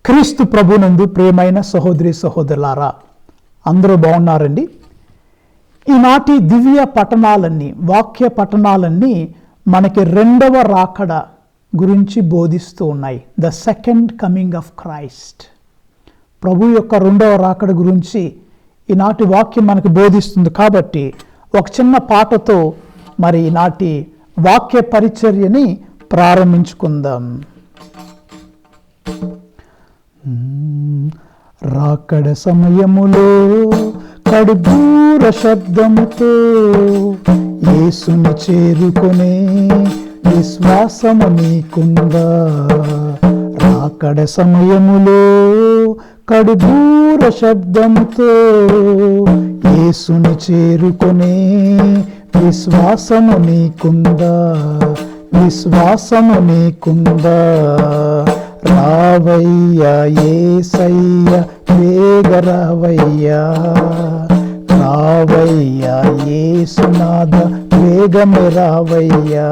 క్రీస్తు ప్రభునందు ప్రియమైన సహోదరి సహోదరులారా, అందరూ బాగున్నారండి. ఈనాటి దివ్య పఠనాలన్నీ, వాక్య పఠనాలన్నీ మనకి రెండవ రాకడ గురించి బోధిస్తూ ఉన్నాయి. The second coming of Christ, ప్రభు యొక్క రెండవ రాకడ గురించి ఈనాటి వాక్యం మనకు బోధిస్తుంది. కాబట్టి ఒక చిన్న పాటతో మరి ఈనాటి వాక్య పరిచర్యని ప్రారంభించుకుందాం. రాకడ సమయములో కడుబూర శబ్దముతో యేసుని చేరుకునే విశ్వాసము నీకుందా? రాకడ సమయములో కడుబూర శబ్దముతో యేసుని చేరుకునే విశ్వాసము నీకుందా? విశ్వాసము నీకుందా? రావయ్యా యేసయ్య వేగ రావయ్యా, రావయ్యా యేసునాథ వేగమే రావయ్యా,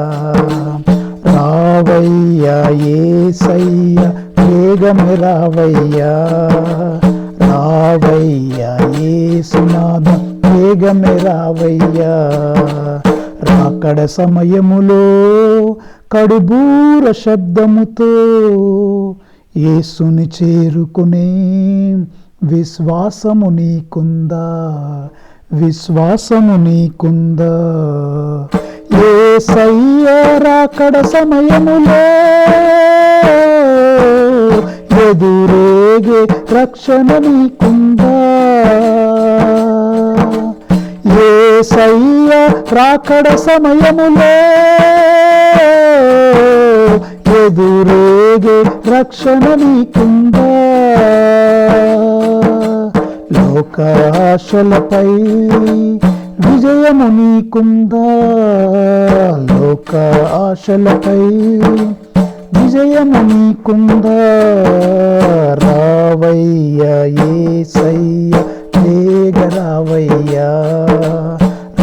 రావయ్యా యేసయ్య వేగమే రావయ్యా, రావయ్యా యేసునాథ వేగమే రావయ్యా. రాకడ సమయములో కడుబూర శబ్దముతో యేసుని చేరుకునే విశ్వాసము నీకుందా? విశ్వాసము నీకుందా? యేసయ్య రాకడ సమయములో ఎదురేగే రక్షణ నీకుందా? యేసయ్య రాకడ సమయములో ఎదురేగే రక్షణ నీకుందా? లోకాశలపై విజయము నీకుందా? లోకాశలపై విజయము నీకుందా? రావయ్యా యేసయ్య వేగ రావయ్యా,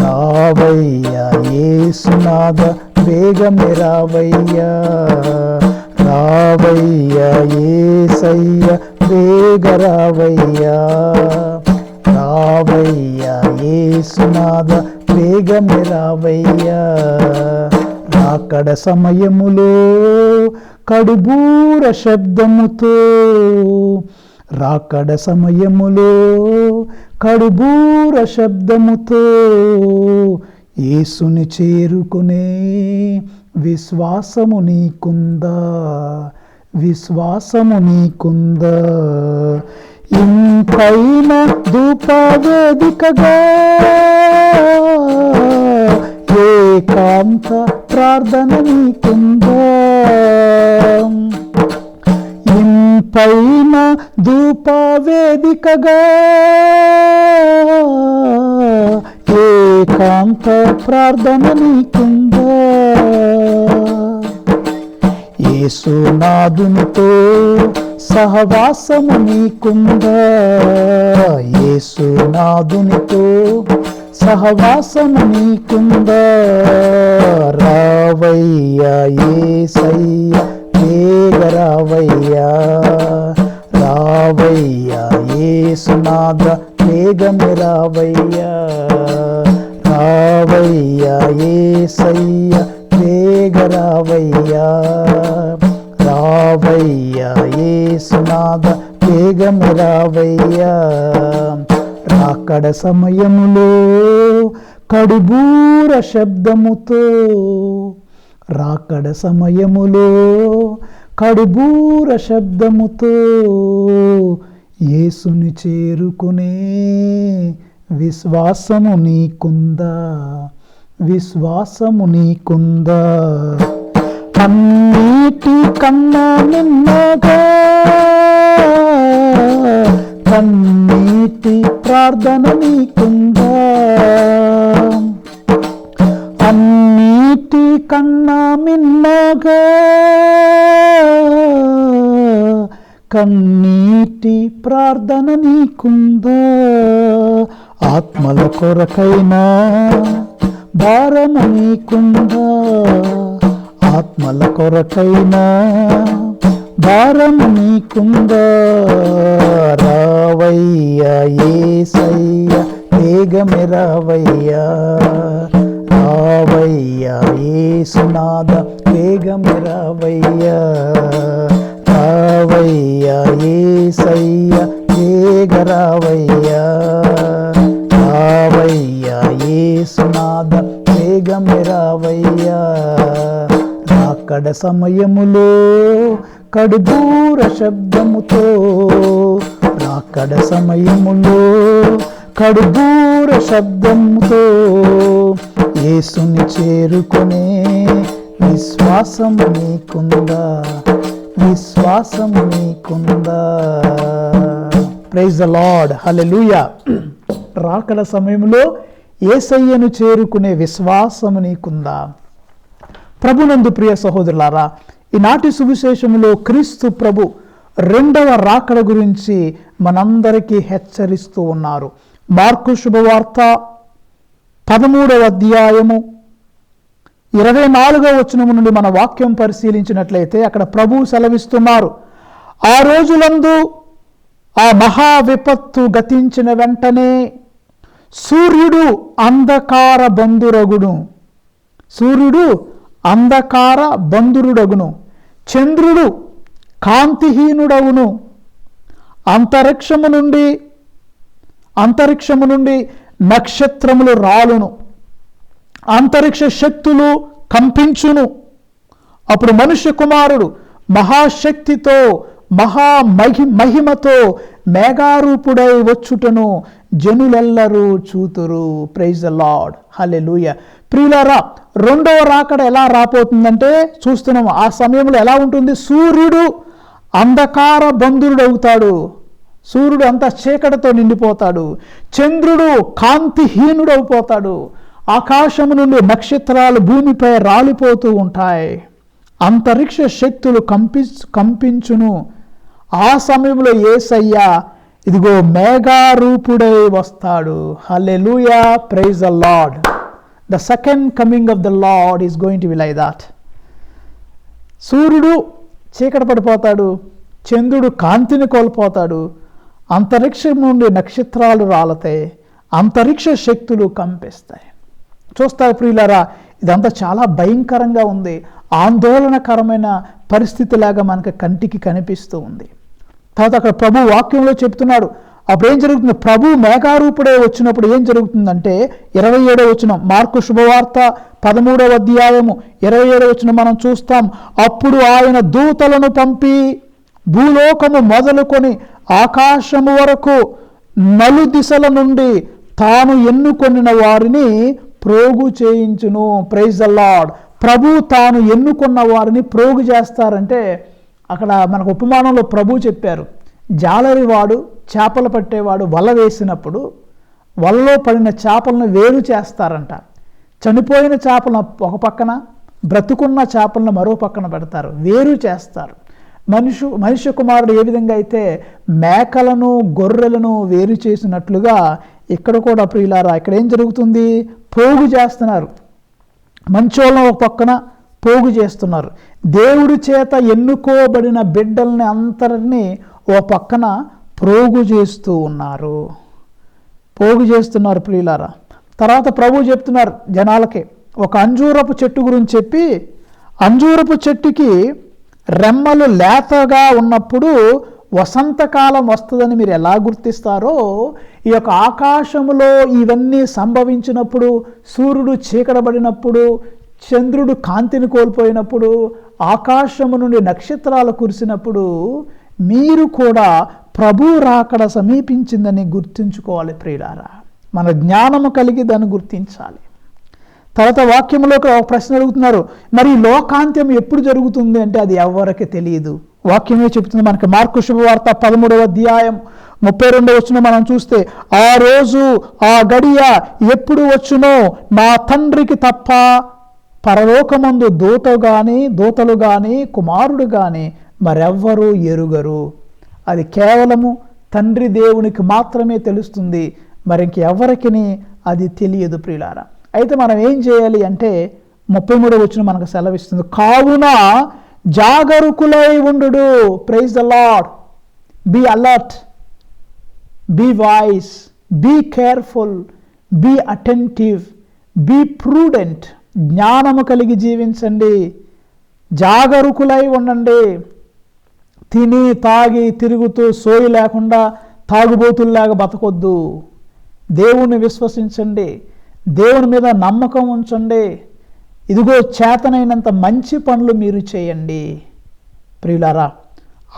రావయ్యా యేసునాథ వేగమే రావయ్యా, రావయ్యా యేసయ్య వేగ రావయ్యా, రావయ్యా యేసునాథ వేగమే రావయ్యా. రాకడ సమయములో కడుబూర శబ్దముతో, రాకడ సమయములో కడుబూర శబ్దముతో యేసుని చేరుకునే విశ్వాసము నీకుందా? విశ్వాసము నీకుందా? ఇంపైన ధూపవేదికగా ఏకాంత ప్రార్థన నీకుందా? ఇంపైన ధూపవేదికగా ఏకాంత ప్రార్థన నీకుందా? యేసునాథునితో సహవాసము నీకుందా? యేసునాథునితో సహవాసము నీకుందా? రావయ్యా యేసయ్య వేగ రావయ్యా, రావయ్యా యేసునాథ వేగమే రావయ్యా, రావయ్యా యేసయ్య వేగ రావయ్యా, రావయ్యా యేసునాథ వేగమే రావయ్యా. రాకడ సమయములో కడుబూర శబ్దముతో, రాకడ సమయములో కడుబూర శబ్దముతో యేసుని చేరుకునే విశ్వాసము నీకుందా? విశ్వాసము నీకుందా? అన్నిటి కన్నా నిన్నగా కన్నీటి ప్రార్థన నీకుందా? అన్నిటి కన్నా మిన్నగా కన్నీటి ప్రార్థన నీకుందా? ఆత్మల కొరకైనా భారము నీకుందా? ఆత్మల కొరకైనా భారము నీకుందా రావయ్యా యేసయ్యా వేగమే రావయ్యా రావయ్యా యేసునాథ వేగమే రావయ్యా రావయ్యా యేసయ్యా వేగ రావయ్యా రావయ్యా యేసునాథ వేగమే రావయ్యా రాకడ సమయములో కడుబూర శబ్దముతో రాకడ సమయములో కడుబూర శబ్దముతో యేసుని చేరుకునే విశ్వాసం నీకుందా విశ్వాసం నీకుందా. ప్రైజ్ ద లార్డ్, హల్లెలూయా. రాకడ సమయంలో యేసయ్యను చేరుకునే విశ్వాసం నీకుందా? ప్రభునందు ప్రియ సహోదరులారా, ఈనాటి సువిశేషములో క్రీస్తు ప్రభు రెండవ రాకడ గురించి మనందరికీ హెచ్చరిస్తూ ఉన్నారు. మార్కు శుభవార్త 13వ అధ్యాయము 24వ వచనము నుండి మన వాక్యం పరిశీలించినట్లయితే అక్కడ ప్రభువు సెలవిస్తున్నారు, ఆ రోజులందు ఆ మహా విపత్తు గతించిన వెంటనే సూర్యుడు అంధకార బంధురగును, సూర్యుడు అంధకార బంధురుడగును, చంద్రుడు కాంతిహీనుడవును, అంతరిక్షము నుండి నక్షత్రములు రాలును, అంతరిక్ష శక్తులు కంపించును. అప్పుడు మనుష్య కుమారుడు మహాశక్తితో మహిమతో మేఘారూపుడై వచ్చుటను జనులెల్లరూ చూతురు. ప్రైజ్ ద లార్డ్, హల్లెలూయా. ప్రియులారా, రెండవ రాకడ ఎలా రాబోతుందంటే చూస్తున్నాము. ఆ సమయంలో ఎలా ఉంటుంది? సూర్యుడు అంధకార బంధురుడవుతాడు, సూర్యుడు అంతా చీకటితో నిండిపోతాడు, చంద్రుడు కాంతిహీనుడవుపోతాడు, ఆకాశము నుండి నక్షత్రాలు భూమిపై రాలిపోతూ ఉంటాయి, అంతరిక్ష శక్తులు కంపించును. ఆ సమయంలో యేసయ్య ఇదిగో మేఘారూపుడై వస్తాడు. Hallelujah, praise the Lord. The second coming of the Lord is going to be like that. సూర్యుడు చీకటి పడిపోతాడు, చంద్రుడు కాంతిని కోల్పోతాడు, అంతరిక్షం నుండి నక్షత్రాలు రాలతాయి, అంతరిక్ష శక్తులు కంపిస్తాయి. చూస్తారు ప్రియులారా, ఇదంతా చాలా భయంకరంగా ఉంది, ఆందోళనకరమైన పరిస్థితిలాగా మనకు కంటికి కనిపిస్తూ ఉంది. తర్వాత అక్కడ ప్రభు వాక్యంలో చెప్తున్నాడు, అప్పుడు ఏం జరుగుతుంది? ప్రభు మేఘారూపుడే వచ్చినప్పుడు ఏం జరుగుతుందంటే 27వ వచనం, మార్కు శుభవార్త 13వ అధ్యాయము 27వ వచనం మనం చూస్తాం. అప్పుడు ఆయన దూతలను పంపి భూలోకము మొదలుకొని ఆకాశము వరకు నలుదిశల నుండి తాను ఎన్నుకొనిన వారిని ప్రోగు చేయించును. Praise the Lord. ప్రభు తాను ఎన్నుకున్న వారిని ప్రోగు చేస్తారంటే అక్కడ మనకు ఉపమానంలో ప్రభు చెప్పారు, జాలరివాడు చేపలు పట్టేవాడు వల వేసినప్పుడు వలలో పడిన చేపలను వేరు చేస్తారంట. చనిపోయిన చేపలను ఒక పక్కన, బ్రతుకున్న చేపలను మరో పక్కన పెడతారు, వేరు చేస్తారు. మనుష్య కుమారుడు ఏ విధంగా అయితే మేకలను గొర్రెలను వేరు చేసినట్లుగా ఇక్కడ కూడా ప్రియులారా ఇక్కడ ఏం జరుగుతుంది? పోగు చేస్తున్నారు. మంచోళ్ళను ఒక పక్కన పోగు చేస్తున్నారు, దేవుడి చేత ఎన్నుకోబడిన బిడ్డల్ని అందరినీ ఓ పక్కన పోగు చేస్తూ ఉన్నారు, పోగు చేస్తున్నారు ప్రియులారా. తర్వాత ప్రభు చెప్తున్నారు జనాలకి ఒక అంజూరపు చెట్టు గురించి చెప్పి, అంజూరపు చెట్టుకి రెమ్మలు లేతగా ఉన్నప్పుడు వసంతకాలం వస్తుందని మీరు ఎలా గుర్తిస్తారో, ఈ యొక్క ఆకాశములో ఇవన్నీ సంభవించినప్పుడు, సూర్యుడు చీకటబడినప్పుడు, చంద్రుడు కాంతిని కోల్పోయినప్పుడు, ఆకాశము నుండి నక్షత్రాలు కురిసినప్పుడు మీరు కూడా ప్రభు రాకడ సమీపించిందని గుర్తుంచుకోవాలి ప్రియులారా. మన జ్ఞానము కలిగి దాన్ని గుర్తించాలి. తర్వాత వాక్యంలో ఒక ప్రశ్న అడుగుతున్నారు, మరి లోకాంత్యం ఎప్పుడు జరుగుతుంది అంటే అది ఎవరికి తెలియదు. వాక్యమే చెబుతుంది మనకి. మార్కు శుభవార్త 13వ అధ్యాయం 32వ వచనం మనం చూస్తే, ఆ రోజు ఆ గడియ ఎప్పుడు వచ్చునో నా తండ్రికి తప్ప పరలోకమందు దూతలు గాని కుమారుడు గాని మరెవ్వరూ ఎరుగరు. అది కేవలము తండ్రి దేవునికి మాత్రమే తెలుస్తుంది, మరి ఇంకెవరికి అది తెలియదు ప్రియులారా. అయితే మనం ఏం చేయాలి అంటే 33వ వచనం మనకు సెలవిస్తుంది, కావున జాగరూకులై ఉండు. Praise the Lord. Be alert, be voice, be careful, be attentive, be prudent. జ్ఞానము కలిగి జీవించండి, జాగరూకులై ఉండండి. తిని తాగి తిరుగుతూ సోయి లేకుండా తాగుబోతుల్లాగా బతకొద్దు. దేవుణ్ణి విశ్వసించండి, దేవుని మీద నమ్మకం ఉంచండి. ఇదిగో చేతనైనంత మంచి పనులు మీరు చేయండి. ప్రియులారా,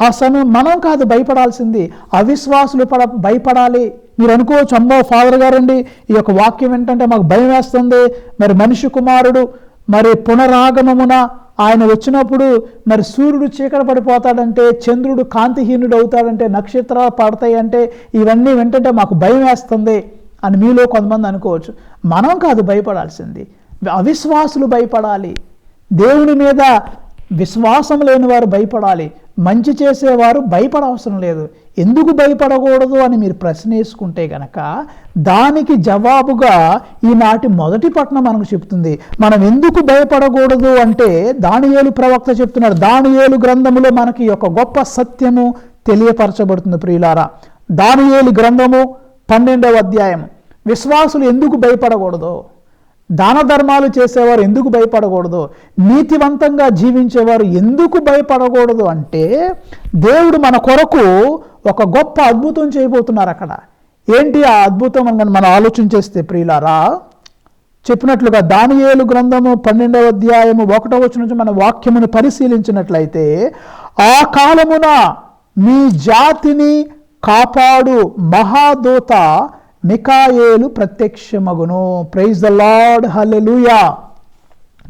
ఆ సమయం మనం కాదు భయపడాల్సింది, అవిశ్వాసులు భయపడాలి. మీరు అనుకోవచ్చు, అమ్మో ఫాదర్ గారండి ఈ యొక్క వాక్యం ఏంటంటే మాకు భయం వేస్తుంది. మరి మనిషి కుమారుడు మరి పునరాగమమున ఆయన వచ్చినప్పుడు మరి సూర్యుడు చీకటి పడిపోతాడంటే, చంద్రుడు కాంతిహీనుడు అవుతాడంటే, నక్షత్రాలు పడతాయంటే ఇవన్నీ వెంటనే మాకు భయం వేస్తుంది అని మీలో కొంతమంది అనుకోవచ్చు. మనం కాదు భయపడాల్సింది, అవిశ్వాసులు భయపడాలి. దేవుని మీద విశ్వాసం లేని వారు భయపడాలి. మంచి చేసేవారు భయపడవసరం లేదు. ఎందుకు భయపడకూడదు అని మీరు ప్రశ్న వేసుకుంటే గనక దానికి జవాబుగా ఈనాటి మొదటి పట్టణం మనకు చెప్తుంది. మనం ఎందుకు భయపడకూడదు అంటే దానియేలు ప్రవక్త చెప్తున్నాడు. దానియేలు గ్రంథములో మనకి ఒక గొప్ప సత్యము తెలియపరచబడుతుంది. ప్రియులారా, దానియేలు గ్రంథము 12వ అధ్యాయము. విశ్వాసులు ఎందుకు భయపడకూడదు, దాన ధర్మాలు చేసేవారు ఎందుకు భయపడకూడదు, నీతివంతంగా జీవించేవారు ఎందుకు భయపడకూడదు అంటే దేవుడు మన కొరకు ఒక గొప్ప అద్భుతం చేయబోతున్నారు. అక్కడ ఏంటి ఆ అద్భుతం అని మనం ఆలోచన చేస్తే ప్రియులారా, చెప్పినట్లుగా దానియేలు గ్రంథము 12వ అధ్యాయము 1వ వచనం నుంచి మన వాక్యమును పరిశీలించినట్లయితే, ఆ కాలమున మీ జాతిని కాపాడు మహాదూత మికాయేలు ప్రత్యక్షమగును. ప్రైజ్ ద లార్డ్, హల్లెలూయా.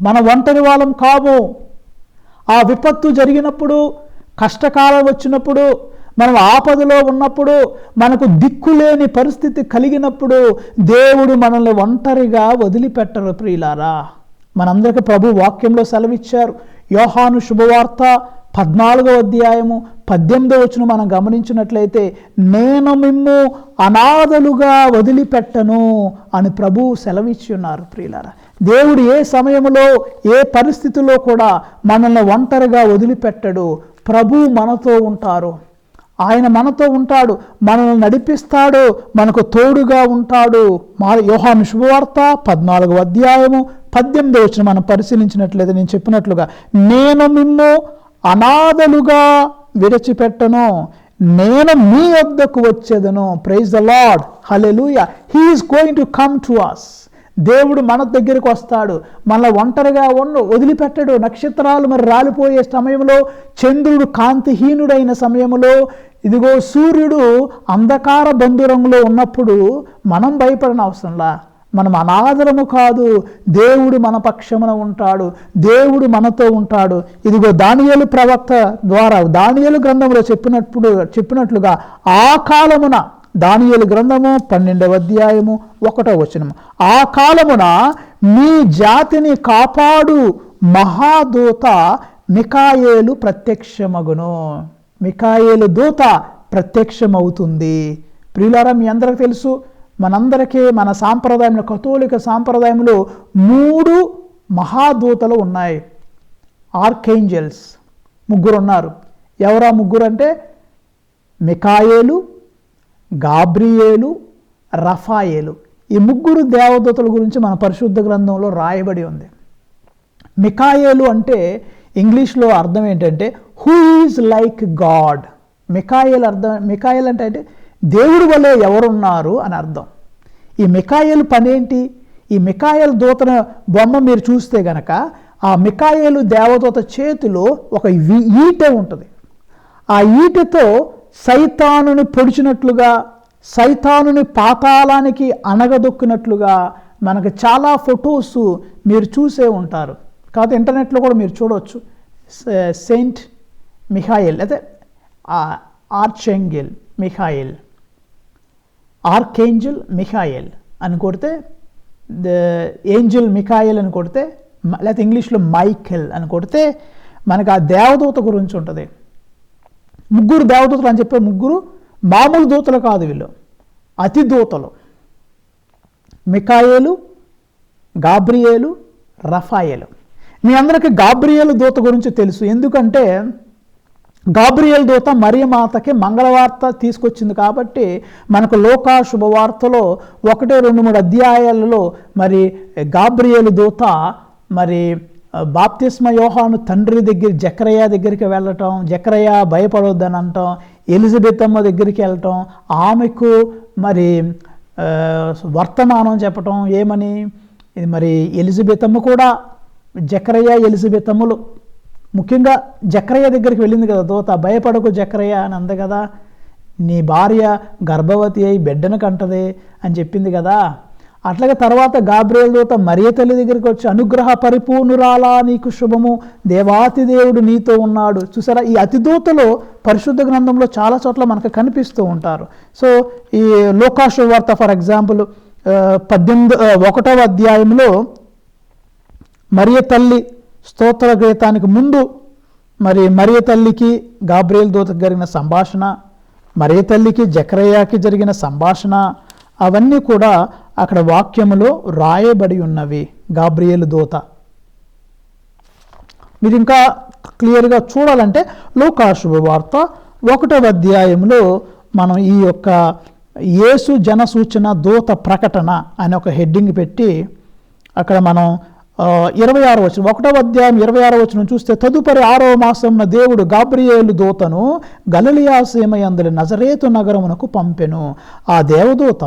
మన ఒంటరి వాళ్ళం కాము. ఆ విపత్తు జరిగినప్పుడు, కష్టకాలం వచ్చినప్పుడు, మనం ఆపదలో ఉన్నప్పుడు, మనకు దిక్కులేని పరిస్థితి కలిగినప్పుడు దేవుడు మనల్ని ఒంటరిగా వదిలిపెట్టరు. ప్రియులారా, మనందరికీ ప్రభు వాక్యంలో సెలవిచ్చారు. యోహాను శుభవార్త 14వ అధ్యాయము 18వ వచనం మనం గమనించినట్లయితే, నేను మిమ్ము అనాథలుగా వదిలిపెట్టను అని ప్రభువు సెలవిచ్చి ఉన్నారు. ప్రియులారా, దేవుడు ఏ సమయంలో ఏ పరిస్థితిలో కూడా మనల్ని ఒంటరిగా వదిలిపెట్టడు. ప్రభు మనతో ఉంటారు, ఆయన మనతో ఉంటాడు, మనల్ని నడిపిస్తాడు, మనకు తోడుగా ఉంటాడు. యోహాను శుభవార్త 14వ అధ్యాయము 18వ వచనం మనం పరిశీలించినట్లయితే నేను చెప్పినట్లుగా, నేను మిమ్ము అనాథలుగా విడిచిపెట్టను, నేను మీ వద్దకు వచ్చేదను. Praise the Lord, hallelujah. He is going to come to us. దేవుడు మన దగ్గరికి వస్తాడు, మన ఒంటరిగా వదిలిపెట్టడు. నక్షత్రాలు మరి రాలిపోయే సమయంలో, చంద్రుడు కాంతిహీనుడైన సమయంలో, ఇదిగో సూర్యుడు అంధకార బంధురంగులో ఉన్నప్పుడు మనం భయపడని అవసరంలా. మనం అనాథలము కాదు, దేవుడు మన పక్షమున ఉంటాడు, దేవుడు మనతో ఉంటాడు. ఇదిగో దానియేలు ప్రవక్త ద్వారా దానియేలు గ్రంథంలో చెప్పినట్లుగా ఆ కాలమున, దానియేలు గ్రంథము 12వ అధ్యాయము 1వ వచనము, ఆ కాలమున మీ జాతిని కాపాడు మహాదూత మికాయేలు ప్రత్యక్షమగును. మికాయేలు దూత ప్రత్యక్షమవుతుంది. ప్రియులారా, మీ అందరికీ తెలుసు, మనందరికీ మన సాంప్రదాయంలో, కథోలిక సాంప్రదాయంలో 3 మహాదూతలు ఉన్నాయి. ఆర్కేంజల్స్ 3 ఉన్నారు. ఎవరా 3 అంటే మికాయేలు, గాబ్రియేలు, రఫాయేలు. ఈ 3 దేవదూతల గురించి మన పరిశుద్ధ గ్రంథంలో రాయబడి ఉంది. మికాయేలు అంటే ఇంగ్లీష్లో అర్థం ఏంటంటే who is like God. Mikael అంటే దేవుడి వలె ఎవరున్నారు అని అర్థం. ఈ మికాయేలు పని ఏంటి? ఈ మికాయేలు దూతన బొమ్మ మీరు చూస్తే గనక ఆ మికాయేలు దేవదూత చేతిలో ఒక ఈటె ఉంటుంది. ఆ ఈటెతో సైతానుని పొడిచినట్లుగా, సైతానుని పాతాళానికి అనగదొక్కినట్లుగా మనకు చాలా ఫొటోస్ మీరు చూసే ఉంటారు. కాకపోతే ఇంటర్నెట్లో కూడా మీరు చూడవచ్చు. సెయింట్ మిఖాయేల్ అయితే ఆర్చేంజెల్ మిఖాయేల్, ఆర్కేంజల్ మిఖాయేల్ అని కొడితే, ద ఏంజల్ మిఖాయేల్ అని కొడితే, లేకపోతే ఇంగ్లీష్లో మైకెల్ అని కొడితే మనకు ఆ దేవదూత గురించి ఉంటుంది. 3 దేవదూతలు అని చెప్పే 3 మామూలు దూతలు కాదు, వీళ్ళు అతి దూతలు. మిఖాయేలు, గాబ్రియేలు, రఫాయేలు. మీ అందరికీ గాబ్రియేలు దూత గురించి తెలుసు. ఎందుకంటే గాబ్రియేలు దూత మరియమాతకి మంగళవార్త తీసుకొచ్చింది కాబట్టి మనకు లోకా శుభవార్తలో 1, 2, 3 అధ్యాయాలలో మరి గాబ్రియేలు దూత మరి బాప్తిస్మ యోహాను తండ్రి దగ్గర జకరయ్య దగ్గరికి వెళ్ళటం, జకరయ్య భయపడొద్దని అంటాం, ఎలిజబెత్ అమ్మ దగ్గరికి వెళ్ళటం, ఆమెకు మరి వర్తమానం చెప్పటం ఏమని, ఇది మరి ఎలిజబెత్ అమ్మ కూడా జకరయ్య ఎలిజబెత్ అమ్మలు ముఖ్యంగా జకరయ్య దగ్గరికి వెళ్ళింది కదా దూత, భయపడకు జకరయ్య అని అంది కదా, నీ భార్య గర్భవతి అయి బిడ్డను కంటది అని చెప్పింది కదా. అట్లాగే తర్వాత గాబ్రియేలు దూత మరియ తల్లి దగ్గరికి వచ్చి అనుగ్రహ పరిపూర్ణురాలా నీకు శుభము, దేవాతి దేవుడు నీతో ఉన్నాడు. చూసారా, ఈ అతిదూతలో పరిశుద్ధ గ్రంథంలో చాలా చోట్ల మనకు కనిపిస్తూ ఉంటారు. సో ఈ లోకా శుభవార్త ఫర్ ఎగ్జాంపుల్ 1వ అధ్యాయంలో మరియ తల్లి స్తోత్ర గీతానికి ముందు మరి మరియ తల్లికి గాబ్రియేలు దూతకు జరిగిన సంభాషణ, మరియ తల్లికి జకరయ్యకి జరిగిన సంభాషణ, అవన్నీ కూడా అక్కడ వాక్యములో రాయబడి ఉన్నవి. గాబ్రియేలు దూత మీరు ఇంకా క్లియర్గా చూడాలంటే లోకా శుభవార్త 1వ అధ్యాయంలో మనం ఈ యొక్క యేసు జన సూచన దూత ప్రకటన అనే ఒక హెడ్డింగ్ పెట్టి అక్కడ మనం 26వ వచనం 1వ అధ్యాయం 26వ వచనం చూస్తే, తదుపరి 6వ మాసమున దేవుడు గాబ్రియేలు దూతను గలిలయ సీమయందుల నజరేతు నగరమునకు పంపెను. ఆ దేవదూత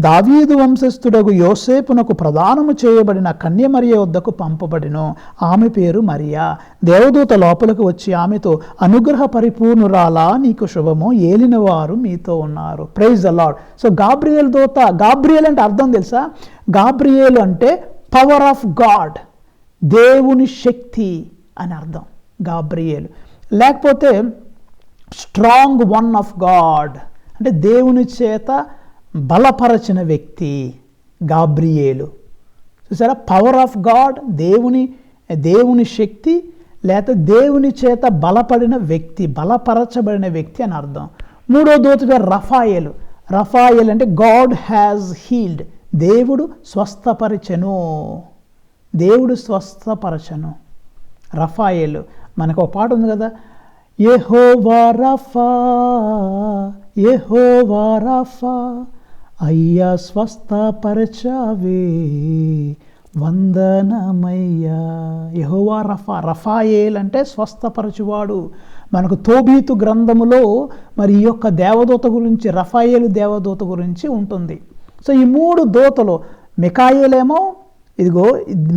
దావీదు వంశస్థుడగు యోసేపునకు ప్రదానము చేయబడిన కన్య మరియ వద్దకు పంపబడిను. ఆమె పేరు మరియా. దేవదూత లోపలికి వచ్చి ఆమెతో, అనుగ్రహ పరిపూర్ణురాలా నీకు శుభము, ఏలిన వారు మీతో ఉన్నారు. Praise the Lord. So Gabriel దూత, గాబ్రియేల్ అంటే అర్థం తెలుసా? గాబ్రియేలు అంటే పవర్ ఆఫ్ గాడ్, దేవుని శక్తి అని అర్థం గాబ్రియేలు. లేకపోతే స్ట్రాంగ్ వన్ ఆఫ్ గాడ్ అంటే దేవుని చేత బలపరచిన వ్యక్తి గాబ్రియేలు. చూసారా, పవర్ ఆఫ్ గాడ్, దేవుని శక్తి లేకపోతే దేవుని చేత బలపడిన వ్యక్తి, బలపరచబడిన వ్యక్తి అని అర్థం. 3వ దూత పేరు రఫాయేలు. రఫాయేల్ అంటే గాడ్ హ్యాజ్ హీల్డ్, దేవుడు స్వస్థపరచెను, దేవుడు స్వస్థపరచను. రఫాయేలు మనకు ఒక పాట ఉంది కదా, యెహోవా రఫా, యెహోవా రఫా, అయ్యా స్వస్థపరచావే వందనమయ్యా. యెహోవా రఫా, రఫాయేల్ అంటే స్వస్థపరచువాడు. మనకు తోబీతు గ్రంథములో మరి ఈ యొక్క దేవదూత గురించి, రఫాయేలు దేవదూత గురించి ఉంటుంది. సో ఈ 3 దూతలు, మికాయేలేమో ఇదిగో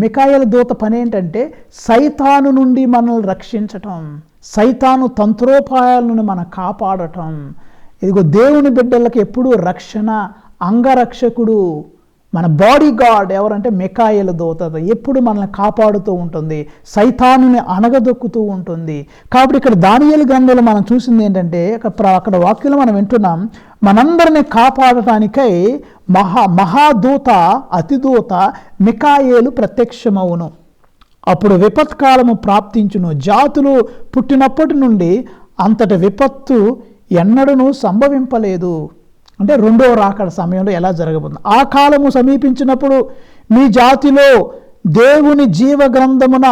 మికాయేలు దూత పని ఏంటంటే సైతాను నుండి మనల్ని రక్షించటం, సైతాను తంత్రోపాయాల నుండి మనం కాపాడటం. ఇదిగో దేవుని బిడ్డలకు ఎప్పుడూ రక్షణ, అంగరక్షకుడు, మన బాడీ గార్డ్ ఎవరంటే మికాయేలు దూత, ఎప్పుడు మనల్ని కాపాడుతూ ఉంటుంది, సైతానుని అణగదొక్కుతూ ఉంటుంది. కాబట్టి ఇక్కడ దానియేలు గ్రంథంలో మనం చూసింది ఏంటంటే అక్కడ వాక్యంలో మనం వింటున్నాం, మనందరినీ కాపాడటానికై మహాదూత, అతిదూత మికాయేలు ప్రత్యక్షమవును. అప్పుడు విపత్కాలము ప్రాప్తించును. జాతులు పుట్టినప్పటి నుండి అంతటి విపత్తు ఎన్నడూ సంభవింపలేదు. అంటే 2వ రాకడ సమయంలో ఎలా జరగబోతుంది. ఆ కాలము సమీపించినప్పుడు మీ జాతిలో దేవుని జీవ గ్రంథమున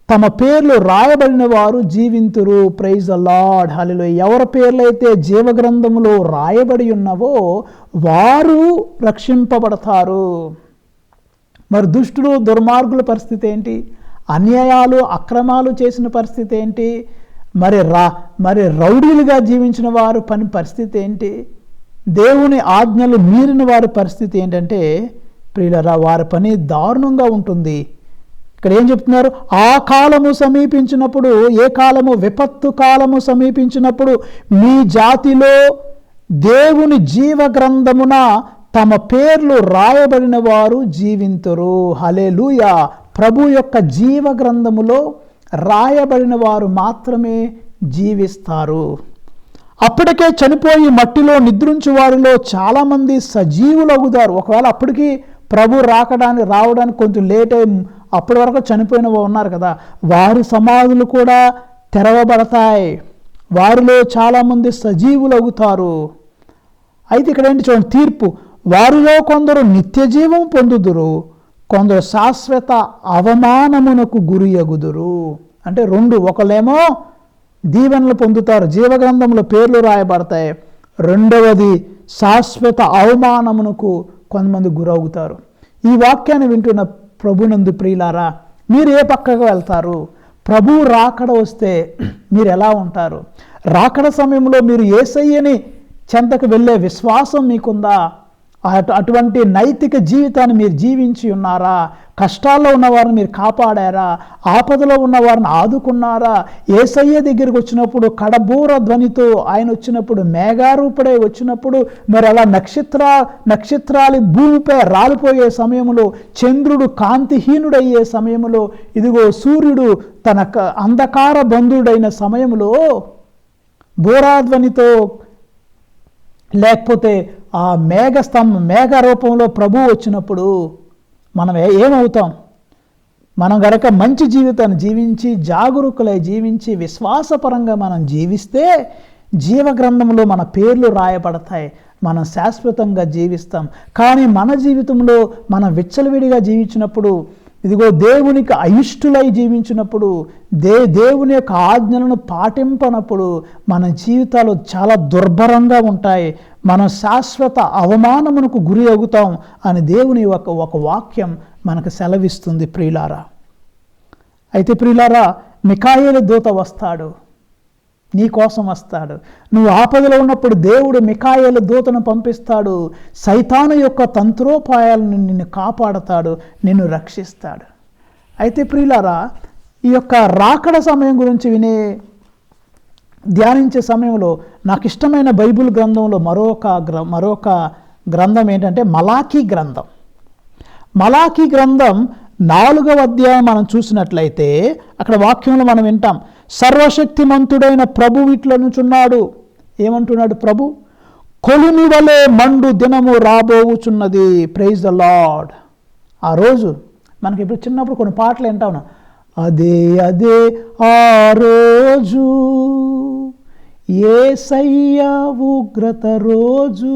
తమ పేర్లు రాయబడిన వారు జీవింతురు. ప్రైజ్ ద లార్డ్, హల్లెలూయా. ఎవరి పేర్లైతే జీవ గ్రంథములో రాయబడి ఉన్నవో వారు రక్షింపబడతారు. మరి దుష్టులు, దుర్మార్గుల పరిస్థితి ఏంటి? అన్యాయాలు, అక్రమాలు చేసిన పరిస్థితి ఏంటి? మరి రౌడీలుగా జీవించిన వారు పరిస్థితి ఏంటి? దేవుని ఆజ్ఞలు మీరిన వారి పరిస్థితి ఏంటంటే ప్రియులరా, వారి పని దారుణంగా ఉంటుంది. ఇక్కడ ఏం చెప్తున్నారు? ఆ కాలము సమీపించినప్పుడు, ఏ కాలము? విపత్తు కాలము సమీపించినప్పుడు మీ జాతిలో దేవుని జీవ గ్రంథమున తమ పేర్లు రాయబడిన వారు జీవింతురు. హల్లెలూయా. ప్రభు యొక్క జీవ గ్రంథములో రాయబడిన వారు మాత్రమే జీవిస్తారు. అప్పటికే చనిపోయి మట్టిలో నిద్రించు వారిలో చాలామంది సజీవులవుతారు. ఒకవేళ అప్పటికి ప్రభు రావడానికి కొంచెం లేట్ అయి అప్పటి వరకు చనిపోయిన ఉన్నారు కదా, వారి సమాధులు కూడా తెరవబడతాయి. వారిలో చాలామంది సజీవులవుతారు. అయితే ఇక్కడ ఏంటి చూడండి, తీర్పు. వారిలో కొందరు నిత్య జీవం పొందుదురు, కొందరు శాశ్వత అవమానమునకు గురియగుదురు. అంటే రెండు, ఒకళ్ళేమో దీవెనలు పొందుతారు, జీవగ్రంథంలో పేర్లు రాయబడతాయి. రెండవది శాశ్వత అవమానమునకు కొంతమంది గురవుతారు. ఈ వాక్యాన్ని వింటున్న ప్రభునందు ప్రియులారా, మీరు ఏ పక్కకు వెళ్తారు? ప్రభు రాకడ వస్తే మీరు ఎలా ఉంటారు? రాకడ సమయంలో మీరు యేసయ్యని చెంతకు వెళ్ళే విశ్వాసం మీకుందా? అటువంటి నైతిక జీవితాన్ని మీరు జీవించి ఉన్నారా? కష్టాల్లో ఉన్నవారిని మీరు కాపాడారా? ఆపదలో ఉన్నవారిని ఆదుకున్నారా? యేసయ్య దగ్గరికి వచ్చినప్పుడు కడబూర ధ్వనితో ఆయన వచ్చినప్పుడు, మేఘారూపుడై వచ్చినప్పుడు, మరి అలా నక్షత్రాలు భూమిపై రాలిపోయే సమయంలో, చంద్రుడు కాంతిహీనుడయ్యే సమయంలో, ఇదిగో సూర్యుడు తన అంధకార బంధుడైన సమయంలో బూరాధ్వనితో, లేకపోతే ఆ మేఘ రూపంలో ప్రభు వచ్చినప్పుడు మనం ఏమవుతాం? మనం గనక మంచి జీవితాన్ని జీవించి, జాగరూకులై జీవించి, విశ్వాసపరంగా మనం జీవిస్తే జీవగ్రంథంలో మన పేర్లు రాయబడతాయి, మనం శాశ్వతంగా జీవిస్తాం. కానీ మన జీవితంలో మనం విచ్చలవిడిగా జీవించినప్పుడు, ఇదిగో దేవునికి అయిష్టులై జీవించినప్పుడు, దేవుని యొక్క ఆజ్ఞలను పాటింపనప్పుడు మన జీవితాలు చాలా దుర్భరంగా ఉంటాయి. మనం శాశ్వత అవమానమునకు గురి అవుతాం అని దేవుని ఒక వాక్యం మనకు సెలవిస్తుంది ప్రియులారా. అయితే ప్రియులారా, మిఖాయేలు దూత వస్తాడు, నీ కోసం వస్తాడు. నువ్వు ఆపదలో ఉన్నప్పుడు దేవుడు మిఖాయేలు దూతను పంపిస్తాడు. సైతాను యొక్క తంత్రోపాయాలను నిన్ను కాపాడతాడు, నిన్ను రక్షిస్తాడు. అయితే ప్రియులారా, ఈ యొక్క రాకడ సమయం గురించి ధ్యానించే సమయంలో నాకు ఇష్టమైన బైబిల్ గ్రంథంలో మరొక గ్రంథం ఏంటంటే మలాకీ గ్రంథం. మలాకీ గ్రంథం 4వ అధ్యాయం మనం చూసినట్లయితే అక్కడ వాక్యంలో మనం వింటాం, సర్వశక్తిమంతుడైన ప్రభు ఇట్లనుచున్నాడు. ఏమంటున్నాడు ప్రభు? కొలిమి వలె మండు దినము రాబోవుచున్నది. Praise the lord. ఆ రోజు మనకి ఇప్పుడు చిన్నప్పుడు కొన్ని పాటలు వింటా ఉన్నాం, అదే అదే ఆ రోజు యేసయ్య ఉగ్రత రోజు.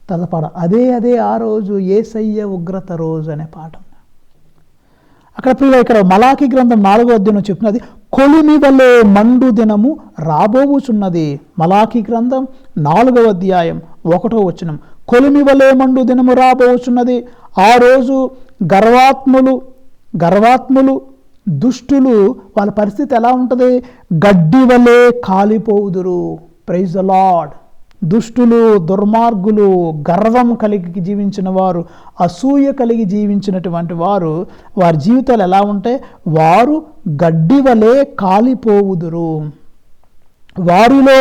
తలపాడ అదే అదే ఆ రోజు యేసయ్య ఉగ్రత రోజు అనే పాట. ఇక్కడ మలాకీ గ్రంథం 4వ అధ్యాయం చెప్తున్నది, కొలిమి వలె మండు దినము రాబోవుచున్నది. మలాకీ గ్రంథం 4వ అధ్యాయం 1వ వచనం, కొలిమి వలె మండు దినము రాబోవుచున్నది. ఆ రోజు గర్వాత్ములు దుష్టులు వాళ్ళ పరిస్థితి ఎలా ఉంటుంది? గడ్డి వలె కాలిపోవుదురు. Praise the lord. దుష్టులు, దుర్మార్గులు, గర్వం కలిగి జీవించిన వారు, అసూయ కలిగి జీవించినటువంటి వారు, వారి జీవితాలు ఎలా ఉంటాయి? వారు గడ్డి వలె కాలిపోవుదురు. వారిలో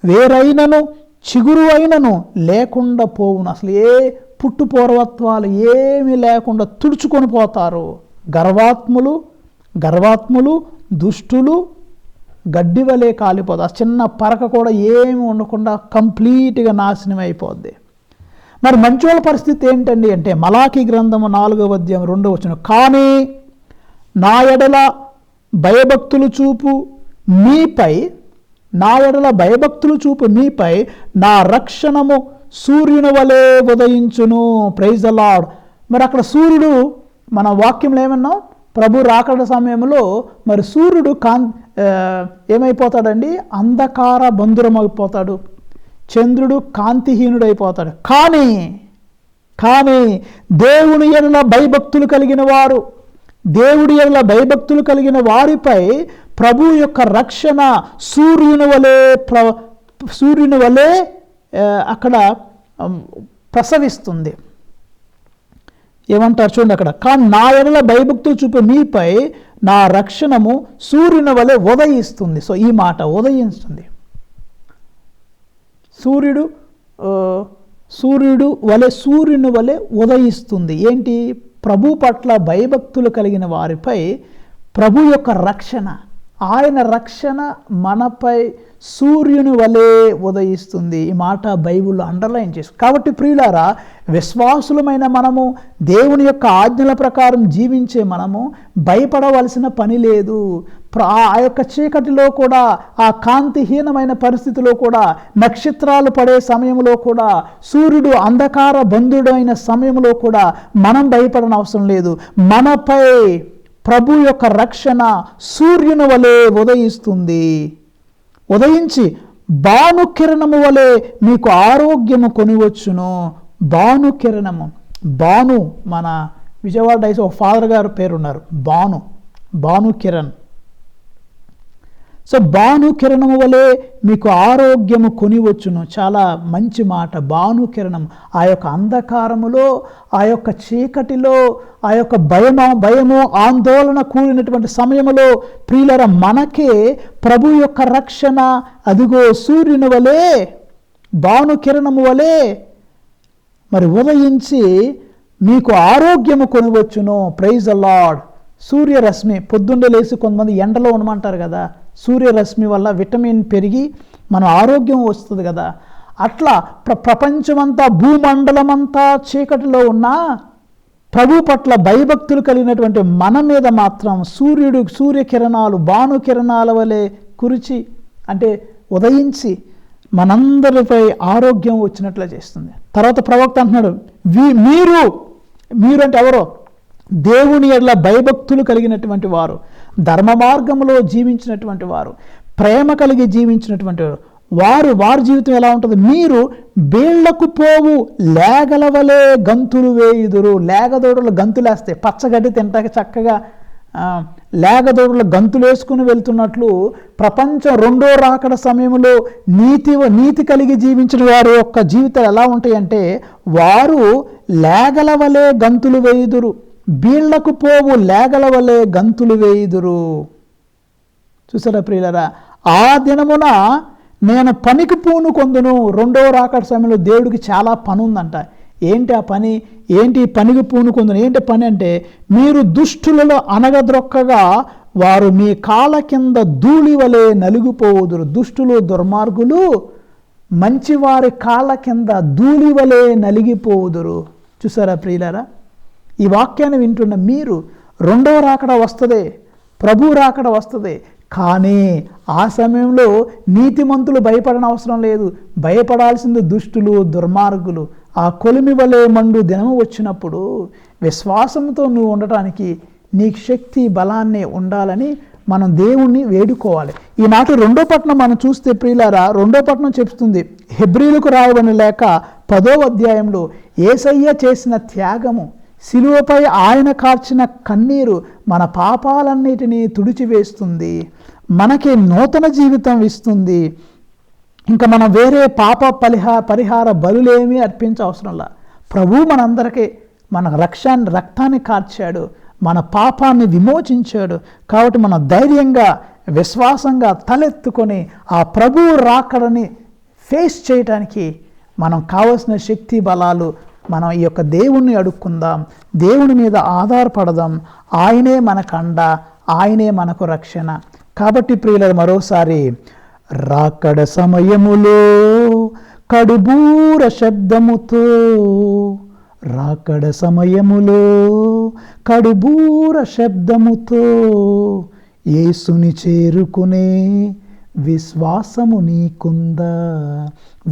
వేరైనను చిగురు అయినను లేకుండా పోవును. అసలు ఏ పుట్టుపూర్వత్వాలు ఏమీ లేకుండా తుడుచుకొని పోతారు. గర్వాత్ములు దుష్టులు గడ్డి వలె కాలిపోతారు. చిన్న పరక కూడా ఏమి ఉండకుండా కంప్లీట్గా నాశనం అయిపోద్ది. మరి మంచి వాళ్ళ పరిస్థితి ఏంటండి అంటే మలాకీ గ్రంథము 4వ అధ్యాయం 2వ వచనం, కానీ నా ఎడల భయభక్తులు చూపు మీపై నా రక్షణము సూర్యుని వలె ఉదయించును. Praise the lord. మరి అక్కడ సూర్యుడు, మన వాక్యంలో ఏమన్నాం, ప్రభు రాకడ సమయంలో మరి సూర్యుడు ఏమైపోతాడండి? అంధకార బంధురమైపోతాడు, చంద్రుడు కాంతిహీనుడైపోతాడు. కానీ దేవుని ఎడల భయభక్తులు కలిగిన వారిపై ప్రభు యొక్క రక్షణ సూర్యుని వలె అక్కడ ప్రసవిస్తుంది. ఏమంటారు చూడండి అక్కడ, కానీ నా ఎడల భయభక్తులు చూపే మీపై నా రక్షణము సూర్యుని వలె ఉదయిస్తుంది. సో ఈ మాట ఉదయిస్తుంది. సూర్యుని వలె ఉదయిస్తుంది. ఏంటి? ప్రభు పట్ల భయభక్తులు కలిగిన వారిపై ప్రభు యొక్క రక్షణ, ఆయన రక్షణ మనపై సూర్యుని వలె ఉదయిస్తుంది. ఈ మాట బైబిల్లో అండర్లైన్ చేస్తుంది. కాబట్టి ప్రియులారా, విశ్వాసులమైన మనము, దేవుని యొక్క ఆజ్ఞల ప్రకారం జీవించే మనము భయపడవలసిన పని లేదు. ఆ యొక్క చీకటిలో కూడా, ఆ కాంతిహీనమైన పరిస్థితిలో కూడా, నక్షత్రాలు పడే సమయంలో కూడా, సూర్యుడు అంధకార బంధుడైన సమయంలో కూడా మనం భయపడని అవసరం లేదు. మనపై ప్రభు యొక్క రక్షణ సూర్యుని వలె ఉదయిస్తుంది. ఉదయించి భానుకిరణము వలె మీకు ఆరోగ్యము కొనివచ్చును. భానుకిరణము, భాను, మన విజయవాడ డైస్ ఒక ఫాదర్ గారు పేరున్నారు, భానుకిరణ్. సో భానుకిరణము వలె మీకు ఆరోగ్యము కొనివచ్చును. చాలా మంచి మాట. భానుకిరణం ఆ యొక్క అంధకారములో, ఆ యొక్క చీకటిలో, ఆ యొక్క భయము ఆందోళన కూడినటువంటి సమయంలో ప్రియులర మనకే ప్రభు యొక్క రక్షణ అదిగో సూర్యుని వలె, భానుకిరణము వలె మరి ఉదయించి మీకు ఆరోగ్యము కొనివచ్చును. Praise the lord. సూర్యరశ్మి పొద్దున్నే లేచి కొంతమంది ఎండలో ఉండమంటారు కదా, సూర్యరశ్మి వల్ల విటమిన్ పెరిగి మన ఆరోగ్యం వస్తుంది కదా. అట్లా ప్రపంచమంతా, భూమండలమంతా చీకటిలో ఉన్న ప్రభు పట్ల భయభక్తులు కలిగినటువంటి మన మీద మాత్రం సూర్యకిరణాలు భానుకిరణాల వలె కురిచి, అంటే ఉదయించి మనందరిపై ఆరోగ్యం వచ్చినట్లే చేస్తుంది. తర్వాత ప్రవక్త అంటున్నాడు, మీరు అంటే ఎవరో? దేవుని ఎడల భయభక్తులు కలిగినటువంటి వారు, ధర్మ మార్గంలో జీవించినటువంటి వారు, ప్రేమ కలిగి జీవించినటువంటి వారి జీవితం ఎలా ఉంటుంది? మీరు బీళ్లకు పోవు లేగల వలె గంతులు వేయుదురు. లేగదోడులు గంతులేస్తాయి, పచ్చగడ్డి తింటాక చక్కగా లేగదోడులు గంతులు వేసుకుని వెళ్తున్నట్లు ప్రపంచం రెండో రాకడ సమయంలో నీతి కలిగి జీవించిన వారి యొక్క జీవితాలు ఎలా ఉంటాయంటే, వారు లేగల వలె గంతులు వేయుదురు, బీళ్లకు పోవు లేగల వలె గంతులు వేయుదురు. చూసారా ప్రియులరా? ఆ దినమున నేను పనికి పూనుకొందును. రెండవ రాకడ సమయంలో దేవుడికి చాలా పని ఉందంట. ఏంటి ఆ పని? ఏంటి పనికి పూనుకొందును? ఏంటి పని అంటే, మీరు దుష్టులలో అనగద్రొక్కగా వారు మీ కాళ్ళ కింద ధూళి వలె నలిగిపోవుదురు. దుష్టులు, దుర్మార్గులు మంచివారి కాళ్ళ కింద ధూళి వలె నలిగిపోవుదురు. చూసారా ప్రియులారా? ఈ వాక్యాన్ని వింటున్న మీరు రెండవ రాకడ వస్తుంది, ప్రభు రాకడ వస్తుంది. కానీ ఆ సమయంలో నీతిమంతులు భయపడని అవసరం లేదు. భయపడాల్సింది దుష్టులు, దుర్మార్గులు. ఆ కొలిమి వలె మండు దినము వచ్చినప్పుడు విశ్వాసంతో నువ్వు ఉండటానికి నీకు శక్తి బలాన్ని ఉండాలని మనం దేవుణ్ణి వేడుకోవాలి. ఈనాటి రెండో పట్టణం మనం చూస్తే ప్రియులారా, రెండో పట్టణం చెప్తుంది, హెబ్రీలకు రాయబడిన లేఖ 10వ అధ్యాయంలో యేసయ్య చేసిన త్యాగము, శిలువపై ఆయన కార్చిన కన్నీరు మన పాపాలన్నిటినీ తుడిచివేస్తుంది, మనకి నూతన జీవితం ఇస్తుంది. ఇంకా మనం వేరే పాప పరిహార బలులేమీ అర్పించవసరంలా. ప్రభు మనందరికీ మన రక్తాన్ని కార్చాడు, మన పాపాన్ని విమోచించాడు. కాబట్టి మనం ధైర్యంగా, విశ్వాసంగా తలెత్తుకొని ఆ ప్రభు రాకడని ఫేస్ చేయటానికి మనం కావలసిన శక్తి బలాలు మనం ఈ యొక్క దేవుణ్ణి అడుక్కుందాం, దేవుని మీద ఆధారపడదాం. ఆయనే మనకు అండ, ఆయనే మనకు రక్షణ. కాబట్టి ప్రియుల మరోసారి, రాకడ సమయములో కడుబూర శబ్దముతో, రాకడ సమయములో కడుబూర శబ్దముతో యేసుని చేరుకునే విశ్వాసము నీకుందా,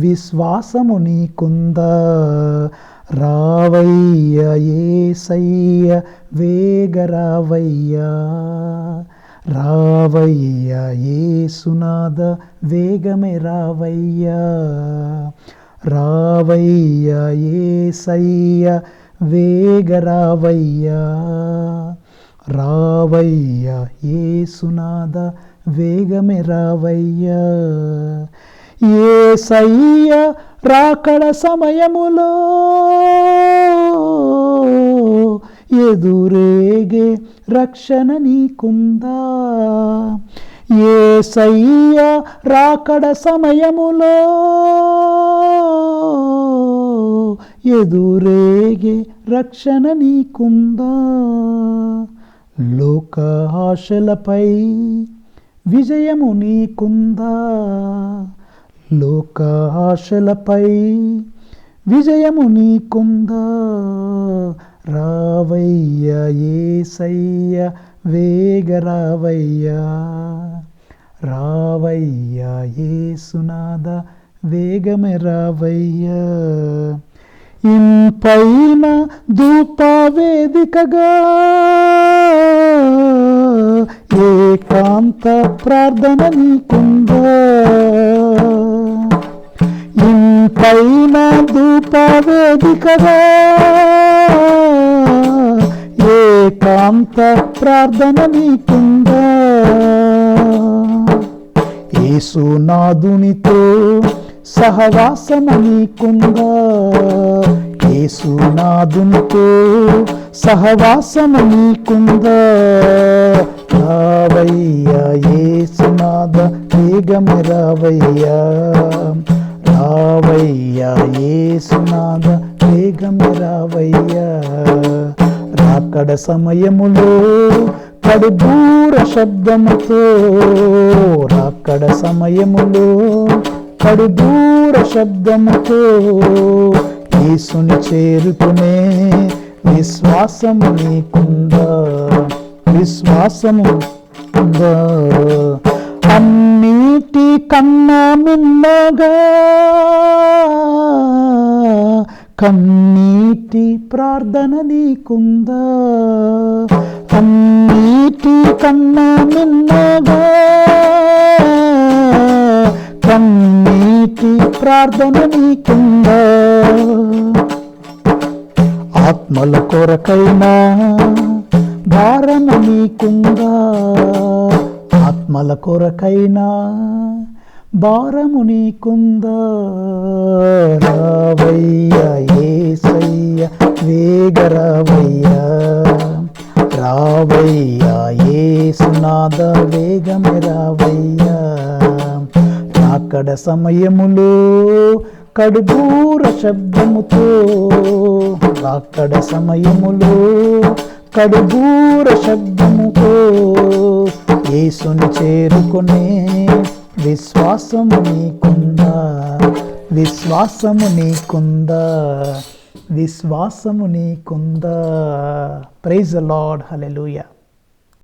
విశ్వాసము నీకుందా? రావయ్య యేసయ్య వేగరావయ్యా, రావయ్య యేసునాథ వేగమే రావయ్యా, రావయ్య యేసయ్య వేగరావయ్యా, రావయ్య యేసునాథ వేగమే రావయ్యా. యేసయ్య రాకడ సమయములో ఎదురేగే రక్షణ నీకుందా, యేసయ్య రాకడ సమయములో ఎదురేగే రక్షణ నీకుందా? లోక ఆశలపై విజయము నీకుందా, లోక ఆశలపై విజయము నీకుందా? రావయ్య యేసయ్య వేగరావయ్యా, రావయ్యా యేసునాథ వేగమే రావయ్యా. ఇంపైన ధూపవేదికగా ఏకాంత ప్రార్థన నీకుందా, ఇంపైన ధూపవేదికగా ఏకాంత ప్రార్థన నీకుందా. యేసునాథునితో సహవాసము నీకుందా, యేసునాథునితో సహవాసము నీకుందా. రావయ్యా యేసునాథ వేగమే రావయ్యా, రావయ్యా యేసునాథ వేగమే రావయ్యా. రాకడ సమయములో కడుబూర శబ్దముతో, రాకడ సమయములో కడుబూర శబ్దముతో యేసుని చేరుకునే విశ్వాసము నీకుందా, విశ్వాసము ఉందా. అన్నిటి కన్నా మిన్నగా కన్నీటి ప్రార్థన నీకుందా, అన్నిటి కన్నా మిన్నగా కన్నీటి ప్రార్థన నీకుందా. ఆత్మల కొరకైనా భారము నీకుందా, ఆత్మల కొరకైనా భారము నీకుందా. రావయ్యా యేసయ్య వేగరావయ్యా, రావయ్యా యేసునాథ వేగమే రావయ్యా. రాకడ సమయములో కడుబూర శబ్దముతో, రాకడ సమయములో కడుబూర శబ్దముతో యేసుని చేరుకునే విశ్వాసము నీకుందా, విశ్వాసము నీకుందా, విశ్వాసము నీకుందా. Praise the Lord, hallelujah.